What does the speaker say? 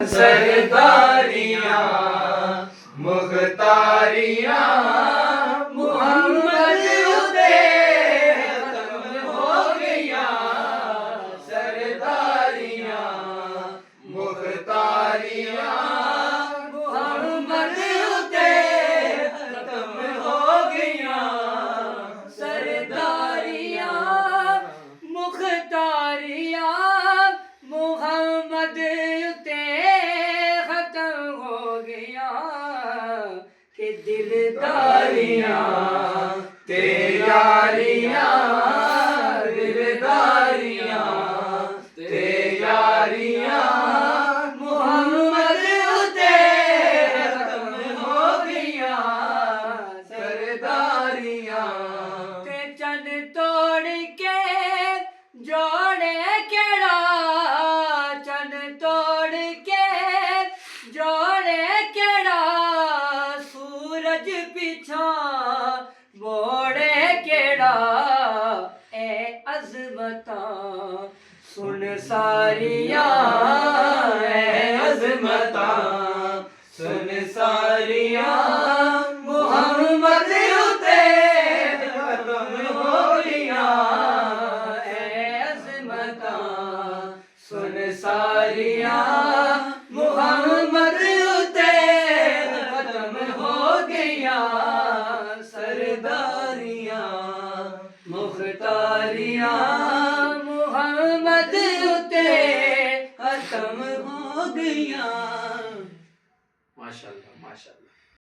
सरदारियां मुख्तारियां मोहम्मद उदे खत्म हो गया। सरदारियां मुख्तारियां मोहम्मद उदे खत्म हो गया। सरदारियां मुख्तारियां मोहम्मद के दिलदारियां ते यारियां दिलदारियां ते यारियां मोहम्मद उते खत्म हो गया। सरदारियां ते चन तोड़ के जोड़े केड़ा चन तोड़ के जोड़े केड़ा सूरज पिछा मोड़े केड़ा ए अज़मता सुन सारियां ए अज़मता सुन सारियां मोहम्मद उते खत्म हो गया। ए अज़मता सुन सारियां मोहम्मद उते खत्म हो गया। सरदारियां मुख्तारियां मोहम्मद उते खत्म हो गया। माशाअल्लाह माशाअल्लाह।